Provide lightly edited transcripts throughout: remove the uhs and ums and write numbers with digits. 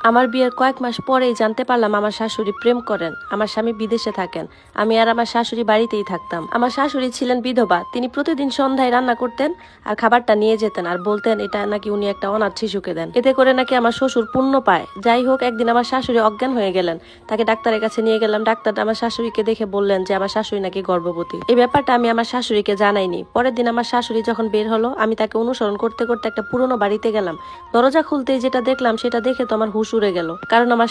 আমার বিয়ের কয়েক মাস পরেই জানতে পারলাম আমার শাশুড়ি প্রেম করেন। আমার স্বামী বিদেশে থাকেন, আমি আর আমার শাশুড়ি বাড়িতেই থাকতাম। আমার শাশুড়ি ছিলেন বিধবা, তিনি প্রতিদিন সন্ধ্যায় রান্না করতেন আর খাবারটা নিয়ে যেতেন আর বলতেন এটা নাকি উনি একটা অনাথ শিশুকে দেন, এতে করে নাকি আমার শ্বশুর পুণ্য পায়। যাই হোক, একদিন আমার শাশুড়ি অজ্ঞান হয়ে গেলেন, তাকে ডাক্তারের কাছে নিয়ে গেলাম। ডাক্তার আমার শাশুড়িকে দেখে বললেন যে আমার শাশুড়ি নাকি গর্ভবতী। এই ব্যাপারটা আমি আমার শাশুড়িকে জানাইনি। পরের দিন আমার শাশুড়ি যখন বের হলো, আমি তাকে অনুসরণ করতে করতে একটা পুরোনো বাড়িতে গেলাম। দরজা খুলতেই যেটা দেখলাম সেটা দেখে তো আমার হুশ উড়ে গেল, কারণ আমার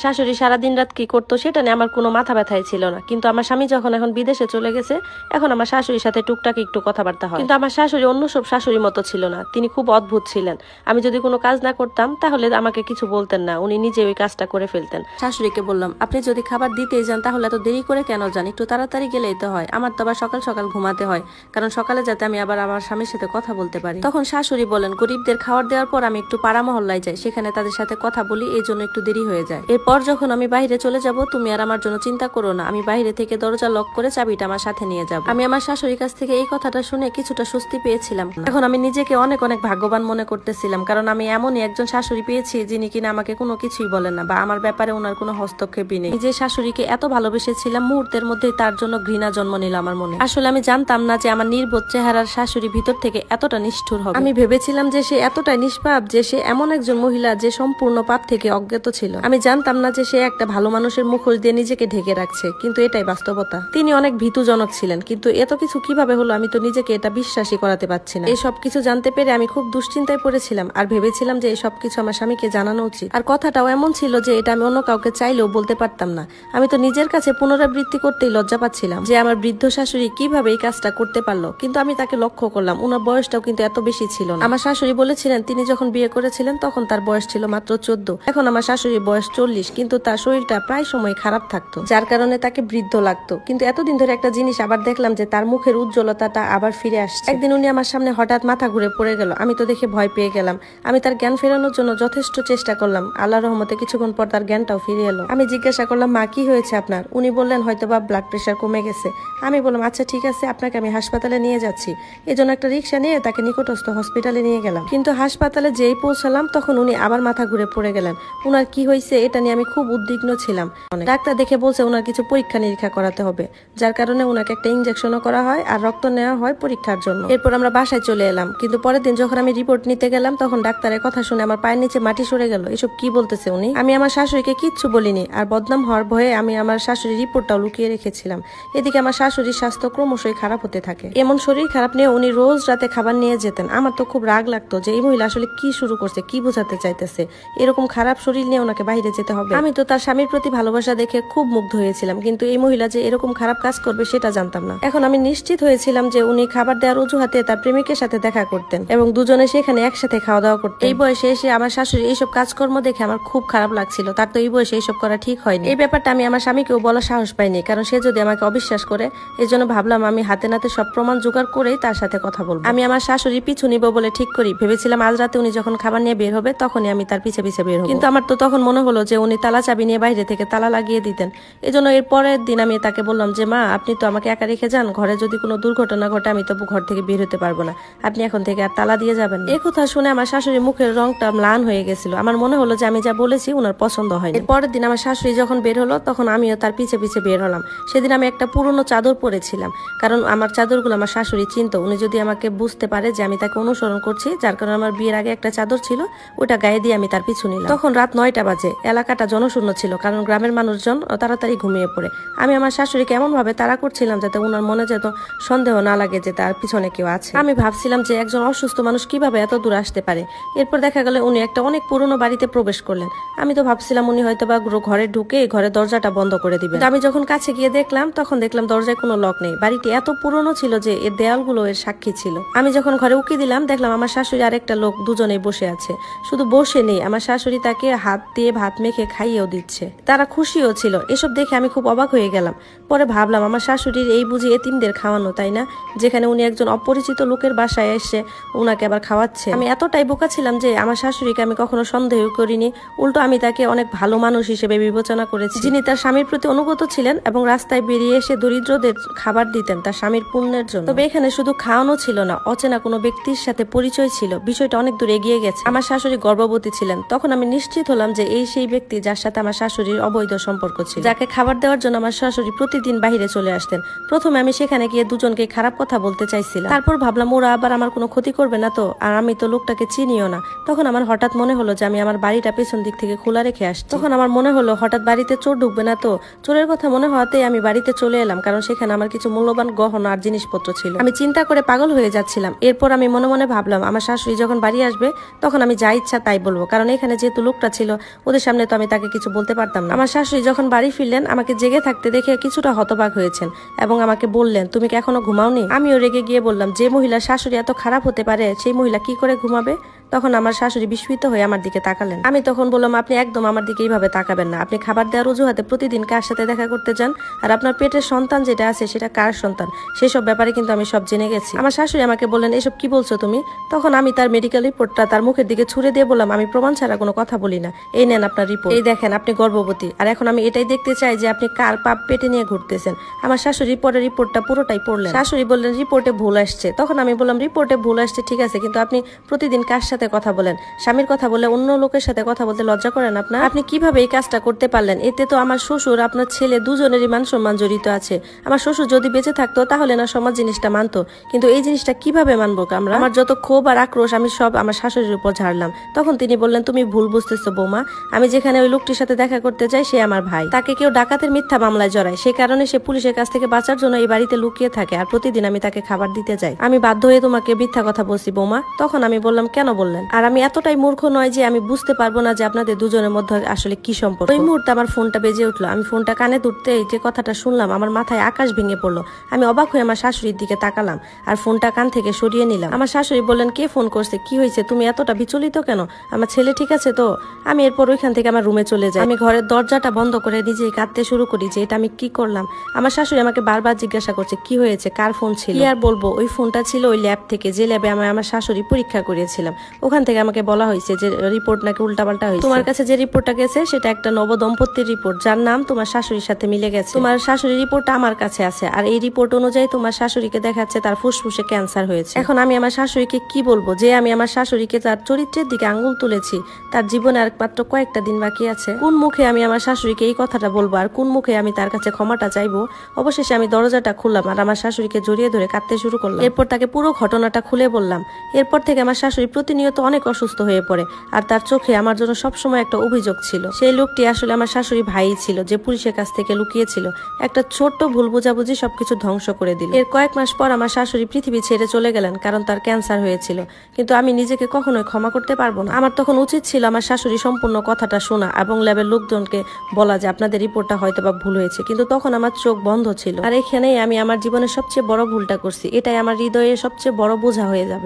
শাশুড়ি সারাদিন রাত কি করতো সেটা নিয়ে আমার কোনো মাথা ব্যথাই ছিল না। কিন্তু আমার স্বামী যখন এখন বিদেশে চলে গেছে, এখন আমার শাশুড়ির সাথে টুকটাক একটু কথাবার্তা হয়। কিন্তু আমার শাশুড়ি অন্য সব শাশুড়ির মতো ছিল না, তিনি খুব অদ্ভুত ছিলেন। আমি যদি কোনো কাজ না করতাম তাহলে আমাকে কিছু বলতেন না, উনি নিজে ওই কাজটা করে ফেলতেন। শাশুড়িকে বললাম, আপনি যদি খাবার দিতেই যান তাহলে এত দেরি করে কেন যান, একটু তাড়াতাড়ি গেলেই তো হয়। আমার তো আবার সকাল সকাল ঘুমাতে হয়, কারণ সকালে যাতে আমি আবার আমার স্বামীর সাথে কথা বলতে পারি। তখন শাশুড়ি বলেন, গরিবদের খাবার দেওয়ার পর আমি একটু পাড়া মহল্লায় যাই, সেখানে তাদের সাথে কথা বলি, এই জন্য একটু দেরি হয়ে যায়। এরপর যখন আমি বাইরে চলে যাব, তুমি আর আমার জন্য চিন্তা করো না, আমি বাইরে থেকে দরজা লক করে চাবিটা আমার সাথে নিয়ে যাব। আমি আমার শাশুড়ির কাছ থেকে এই কথাটা শুনে কিছুটা স্বস্তি পেয়েছিলাম। এখন আমি নিজেকে অনেক অনেক ভাগ্যবান মনে করতেছিলাম, কারণ আমি এমনই একজন শাশুড়ি পেয়েছি যিনি কিনা আমাকে কোনো কিছুই বলেন না বা আমার ব্যাপারে ওনার কোনো হস্তক্ষেপই নেই। যে শাশুড়িকে এত ভালোবেসেছিলাম, মুহূর্তের মধ্যেই তার জন্য ঘৃণা জন্ম নিল আমার মনে। আসলে আমি জানতাম না যে আমার নির্বোধ চেহারার শাশুড়ি ভিতর থেকে এতটা নিষ্ঠুর হবে। আমি ভেবেছিলাম যে সে এতটাই নিষ্পাপ, যে সে এমন একজন মহিলা যে সম্পূর্ণ পাপ থেকে অজ্ঞাত ছিল। আমি জানতাম না যে সে একটা ভালো মানুষের মুখোশ দিয়ে নিজেকে ঢেকে রাখছে, কিন্তু এটাই বাস্তবতা। তিনি অনেক ভীতুজনক ছিলেন, কিন্তু এত কিছু কিভাবে হলো আমি তো নিজেকে এটা বিশ্বাসই করাতে পারছি না। এই সবকিছু জানতে পেরে আমি খুব দুশ্চিন্তায় পড়েছিলাম আর ভেবেছিলাম যে এই সবকিছু আমার স্বামীকে জানানো উচিত। আর কথাটাও এমন ছিল যে এটা আমি অন্য কাউকে চাইলেও বলতে পারতাম না। আমি তো নিজের কাছে পুনরাবৃত্তি করতেই লজ্জা পাচ্ছিলাম যে আমার বৃদ্ধ শাশুড়ি কিভাবে এই কাজটা করতে পারলো। কিন্তু আমি তাকে লক্ষ্য করলাম, ওনার বয়সটাও কিন্তু এত বেশি ছিল না। আমার শাশুড়ি বলেছিলেন তিনি যখন বিয়ে করেছিলেন তখন তার বয়স ছিল মাত্র 14। এখন আমার শাশুড়ির বয়স 40, কিন্তু তার শরীরটা প্রায় সময় খারাপ থাকতো, যার কারণে তাকে বৃদ্ধ লাগতো। কিন্তু এতদিন ধরে একটা জিনিস আবার দেখলাম যে তার মুখের উজ্জ্বলতাটা আবার ফিরে আসছে। একদিন উনি আমার সামনে হঠাৎ মাথা ঘুরে পড়ে গেল, আমি তো দেখে ভয় পেয়ে গেলাম। আমি তার জ্ঞান ফেরানোর জন্য যথেষ্ট চেষ্টা করলাম, আল্লাহর রহমতে কিছুক্ষণ পর তার জ্ঞানটাও ফিরে এলো। আমি জিজ্ঞাসা করলাম, মা কি হয়েছে আপনার? উনি বললেন হয়তো বা ব্লাড প্রেশার কমে গেছে। আমি বললাম আচ্ছা ঠিক আছে, আপনাকে আমি হাসপাতালে নিয়ে যাচ্ছি। এজন্য একটা রিক্সা নিয়ে তাকে নিকটস্থ হসপিটালে নিয়ে গেলাম। কিন্তু হাসপাতালে যেই পৌঁছালাম তখন উনি আবার মাথা ঘুরে পড়ে গেলেন। উনার কি হয়েছে এটা নিয়ে আমি খুব উদ্বিগ্ন ছিলাম। ডাক্তার দেখে বলছে ওনার কিছু পরীক্ষা নিরীক্ষা করাতে হবে, যার কারণে ওনাকে একটা ইনজেকশনও করা হয় আর রক্ত নেওয়া হয় পরীক্ষার জন্য। এরপর আমরা বাসায় চলে এলাম, কিন্তু পরের দিন যখন আমি রিপোর্ট নিতে গেলাম তখন ডাক্তারের কথা শুনে আমার পায়ের নিচে মাটি সরে গেল। এসব কি বলতেছে উনি? আমি আমার শাশুড়িকে কিচ্ছু বলিনি, আর বদনাম হওয়ার ভয়ে আমি আমার শাশুড়ির রিপোর্টটাও লুকিয়ে রেখেছিলাম। এদিকে আমার শাশুড়ির স্বাস্থ্য ক্রমশই খারাপ হতে থাকে। এমন শরীর খারাপ নিয়ে উনি রোজ রাতে খাবার নিয়ে যেতেন। আমার তো খুব রাগ লাগতো যে এই মহিলা আসলে কি শুরু করছে, কি বোঝাতে চাইতেছে, এরকম খারাপ শরীর নিয়ে ওনাকে বাইরে যেতে হবে। আমি তো তার স্বামীর প্রতি ভালোবাসা দেখে খুব মুগ্ধ হয়েছিলাম, কিন্তু এই মহিলা যে এরকম খারাপ কাজ করবে সেটা জানতাম না। এখন আমি নিশ্চিত হয়েছিলাম যে উনি খাবার দেওয়ার অজুহাতে তার প্রেমিকের সাথে দেখা করতেন এবং দুজনে সেখানে একসাথে খাওয়া দাওয়া করতেন। এই বয়সে এসে আমার শাশুড়ি এইসব কাজকর্ম দেখে আমার খুব খারাপ লাগছিল। তার তো এই বয়সে এইসব করা ঠিক হয়নি। এই ব্যাপারটা আমি আমার স্বামীকেও বলার সাহস পাইনি, কারণ সে যদি আমাকে অবিশ্বাস করে। এই জন্য ভাবলাম আমি হাতে নাতে সব প্রমাণ জোগাড় করেই তার সাথে কথা বলবো। আমি আমার শাশুড়ির পিছু নিব বলে ঠিক করি। ভেবেছিলাম আজ রাতে উনি যখন খাবার নিয়ে বের হবে তখনই আমি তার পিছে পিছে বের হব, কিন্তু আমার তো তখন মনে হলো যে উনি তালা চাবি নিয়ে বাইরে থেকে তালা লাগিয়ে দিতেন। এজন্য এর পরের দিন আমি তাকে বললাম যে মা, আপনি তো আমাকে একা রেখে যান, ঘরে যদি কোনো দুর্ঘটনা ঘটে আমি তো ঘর থেকে বের হতে পারবো না, আপনি এখন থেকে আর তালা দিয়ে যাবেন। এই কথা শুনে আমার শাশুড়ির মুখের রংটা ম্লান হয়ে গেছিল। আমার মনে হলো যে আমি যা বলেছি ওনার পছন্দ হয়নি। এর পরের দিন আমার শাশুড়ি যখন বের হলো তখন আমিও তার পিছে পিছে বের হলাম। সেদিন আমি একটা পুরনো চাদর পরেছিলাম, কারণ আমার চাদরগুলো আমার শাশুড়ি চিনত। উনি যদি আমাকে বুঝতে পারে যে আমি তাকে অনুসরণ করছি, যার কারণে আমার বিয়ের আগে একটা চাদর ছিল, ওটা গায়ে দিয়ে আমি তার পিছু নিলাম। তখন রাত 9টা বাজে, এলাকাটা জনশূন্য ছিল, কারণ গ্রামের মানুষজন তাড়াতাড়ি ঘুমিয়ে পড়ে। আমি আমার শাশুড়িকে এমন ভাবে তাড়া করছিলাম যাতে ওনার মনে যেত সন্দেহ না লাগে যে তার পিছনে কেউ আছে। আমি ভাবছিলাম যে একজন অসুস্থ মানুষ কিভাবে এত দূর আসতে পারে। এরপর দেখা গেল উনি একটা অনেক পুরনো বাড়িতে প্রবেশ করলেন। আমি তো ভাবছিলাম উনি হয়তো বা ঘরে ঢুকে ঘরের দরজাটা বন্ধ করে দিবেন। আমি যখন কাছে গিয়ে দেখলাম তখন দেখলাম দরজায় কোনো লক নেই। বাড়িটি এত পুরনো ছিল যে এর দেয়ালগুলো এর সাক্ষী ছিল। আমি যখন ঘরে উকি দিলাম দেখলাম আমার শাশুড়ি আর একটা লোক দুজনেই বসে আছে। শুধু বসে নেই, আমার শাশুড়ি তাকে হাত দিয়ে ভাত মেখে খাইয়েও দিচ্ছে। তারা খুশিও ছিল। এসব দেখে আমি খুব অবাক হয়ে গেলাম। পরে ভাবলাম আমার শাশুড়ির এই বুঝি এতিমদের খাওয়ানো, তাই না? যেখানে উনি একজন অপরিচিত লোকের বাসায় এসে উনাকে আবার খাওয়াচ্ছে। আমি এতটাই বোকা ছিলাম যে আমার শাশুড়িকে আমি কখনো সন্দেহ করিনি, উল্টো আমি তাকে অনেক ভালো মানুষ হিসেবে বিবেচনা করেছি, যিনি তার স্বামীর প্রতি অনুগত ছিলেন এবং রাস্তায় বেরিয়ে এসে দরিদ্রদের খাবার দিতেন তার স্বামীর পুণ্যের জন্য। তবে এখানে শুধু খাওয়ানো ছিল না, অচেনা কোনো ব্যক্তির সাথে পরিচয় ছিল। বিষয়টা অনেক দূর এগিয়ে গেছে। আমার শাশুড়ি গর্ভবতী ছিলেন। তখন তখন আমি নিশ্চিত হলাম যে এই সেই ব্যক্তি যার সাথে আমার শাশুড়ির অবৈধ সম্পর্ক ছিল, যাকে খাবার দেওয়ার জন্য আমার শাশুড়ি প্রতিদিন বাহিরে চলে আসতেন। প্রথমে আমি সেখানে গিয়ে দুজনকে খারাপ কথা বলতে চাইছিলাম, তারপর ভাবলাম ওরা আবার আমার কোনো ক্ষতি করবে না তো, আর আমি তো লোকটাকে চিনিও না। তখন আমার হঠাৎ মনে হলো যে আমি আমার বাড়িটা পেছন দিক থেকে খোলা রেখে আসছি। তখন আমার মনে হলো হঠাৎ বাড়িতে চোর ঢুকবে না তো। চোরের কথা মনে হওয়াতেই আমি বাড়িতে চলে এলাম, কারণ সেখানে আমার কিছু মূল্যবান গহনা আর জিনিসপত্র ছিল। আমি চিন্তা করে পাগল হয়ে যাচ্ছিলাম। এরপর আমি মনে মনে ভাবলাম আমার শাশুড়ি যখন বাড়ি আসবে তখন আমি যা ইচ্ছা তাই বলবো, কারণ এখানে যেহেতু লোকটা ছিল ওদের সামনে তো আমি তাকে কিছু বলতে পারতাম না। আমার শাশুড়ি যখন বাড়ি ফিরলেন আমাকে জেগে থাকতে দেখে কিছুটা হতবাক হয়েছেন এবং আমাকে বললেন, তুমি কি এখনো ঘুমাওনি? আমিও রেগে গিয়ে বললাম, যে মহিলা শাশুড়ি এত খারাপ হতে পারে সেই মহিলা কি করে ঘুমাবে? তখন আমার শাশুড়ি বিস্মিত হয়ে আমার দিকে তাকালেন। আমি তখন বললাম, আপনি একদম আমার দিকে এইভাবে তাকাবেন না। আপনি খাবার দেওয়ার অজুহাতে প্রতিদিন কার সাথে দেখা করতে যান, আর আপনার পেটের সন্তান যেটা আছে সেটা কার সন্তান, সেসব ব্যাপারে কিন্তু আমি সব জেনে গেছি। আমার শাশুড়ি আমাকে বললেন, এসব কি বলছো তুমি? তখন আমি তার মেডিকেল রিপোর্টটা তার মুখের দিকে ছুড়ে দিয়ে বললাম, আমি প্রমাণ ছাড়া কোনো কথা বলি না। এই নেন আপনার রিপোর্ট, এই দেখেন আপনি গর্ভবতী, আর এখন আমি এটাই দেখতে চাই যে আপনি কার পাপ পেটে নিয়ে ঘুরতেছেন। আমার শাশুড়ি পরে রিপোর্টটা পুরোটাই পড়লেন। শাশুড়ি বললেন, রিপোর্টে ভুল আসছে। তখন আমি বললাম, রিপোর্টে ভুল আসছে ঠিক আছে, কিন্তু আপনি প্রতিদিন কার সাথে কথা বলেন? স্বামীর কথা বলে অন্য লোকের সাথে কথা বলতে লজ্জা করেন আপনার? আপনি কিভাবে এই কাজটা করতে পারলেন? এতে তো আমার শ্বশুর আপনার ছেলে দুজনেরই মান সম্মান জড়িত আছে। আমার শ্বশুর যদি বেঁচে থাকতো তাহলে না সমাজ জিনিসটা মানতো, কিন্তু এই জিনিসটা কিভাবে মানবো আমরা? আমার যত ক্ষোভ আর আক্রোশ আমি সব আমার শাশুড়ির উপর ঝাড়লাম। তখন তিনি বললেন, তুমি ভুল বুঝতেছো বৌমা, আমি যেখানে ওই লোকটির সাথে দেখা করতে যাই সে আমার ভাই। তাকে কেউ ডাকাতের মিথ্যা মামলায় জড়ায়, সে কারণে সে পুলিশের কাছ থেকে বাঁচার জন্য এই বাড়িতে লুকিয়ে থাকে, আর প্রতিদিন আমি তাকে খাবার দিতে যাই। আমি বাধ্য হয়ে তোমাকে মিথ্যা কথা বলছি বৌমা। তখন আমি বললাম, কেন বললেন? আর আমি এতটাই মূর্খ নয় যে আমি বুঝতে পারবো না যে আপনাদের দুজনের মধ্যে আসলে কি সম্পর্ক। ওই মুহূর্তে আমার ফোনটা বেজে উঠলো। আমি ফোনটা কানে ধরতে যে কথাটা শুনলাম আমার মাথায় আকাশ ভেঙে পড়লো। আমি অবাক হয়ে আমার শাশুড়ির দিকে তাকালাম আর ফোনটা কান থেকে সরিয়ে নিলাম। আমার শাশুড়ি বললেন, কে ফোন করছে, কি হয়েছে, তুমি এতটা বিচলিত কেন? আমার ছেলে ঠিক আছে তো? আমি এরপর ওইখান থেকে আমার রুমে চলে যাই। আমি ঘরের দরজাটা বন্ধ করে নিজেই কাঁদতে শুরু করি যে এটা আমি কি করলাম। আমার শাশুড়ি আমাকে বারবার জিজ্ঞাসা করছে, কি হয়েছে, কার ফোন ছিল? কি আর বলবো, ওই ফোনটা ছিল ওই ল্যাব থেকে, যে ল্যাবে আমি আমার শাশুড়ি পরীক্ষা করিয়েছিলাম। ওখান থেকে আমাকে বলা হয়েছে যে রিপোর্ট নাকি উল্টাপাল্টা হয়েছে। তোমার কাছে যে রিপোর্টটা গেছে সেটা একটা নবদম্পতির রিপোর্ট, যার নাম তোমার শাশুড়ির সাথে মিলে গেছে। তোমার শাশুড়ির রিপোর্টটা আমার কাছে আছে, আর এই রিপোর্ট অনুযায়ী তোমার শাশুড়িকে দেখাচ্ছে তার ফুসফুসে ক্যান্সার হয়েছে। এখন আমি আমার শাশুড়িকে কি বলবো যে আমি আমার শাশুড়িকে তার চরিত্রের দিকে আঙ্গুল তুলেছি? তার জীবনে আর মাত্র কয়েকটা দিন বাকি আছে। কোন মুখে আমি আমার শাশুড়িকে এই কথাটা বলবো, আর কোন মুখে আমি তার কাছে ক্ষমাটা চাইবো? অবশেষে আমি দরজাটা খুললাম আর আমার শাশুড়িকে জড়িয়ে ধরে কাঁদতে শুরু করলাম। এরপর তাকে পুরো ঘটনাটা খুলে বললাম। এরপর থেকে আমার শাশুড়ি প্রতিনিয়ত অনেক অসুস্থ হয়ে পড়ে, আর তার চোখে আমার জন্য সবসময় একটা অভিযোগ ছিল। সেই লোকটি আসলে আমার শাশুড়ি ভাই ছিল, যে পুলিশের কাছ থেকে লুকিয়েছিল। একটা ছোট্ট ভুল বোঝাবুঝি সবকিছু ধ্বংস করে দিল। এর কয়েক মাস পর আমার শাশুড়ি পৃথিবী ছেড়ে চলে গেলেন, কারণ তার ক্যান্সার হয়েছিল। কিন্তু আমি নিজেকে কখনোই ক্ষমা করতে পারবো না। আমার তখন উচিত ছিল আমার শাশুড়ি সম্পূর্ণ কথাটা শোনা এবং ল্যাবের লোকজনকে বলা যে আপনাদের রিপোর্টটা হয়তো বা ভুল হয়েছে, কিন্তু তখন আমার চোখ বন্ধ ছিল। আর এখানেই আমি আমার জীবনের সবচেয়ে বড় ভুলটা করছি। এটাই আমার হৃদয়ে সবচেয়ে বড় বোঝা হয়ে যাবে।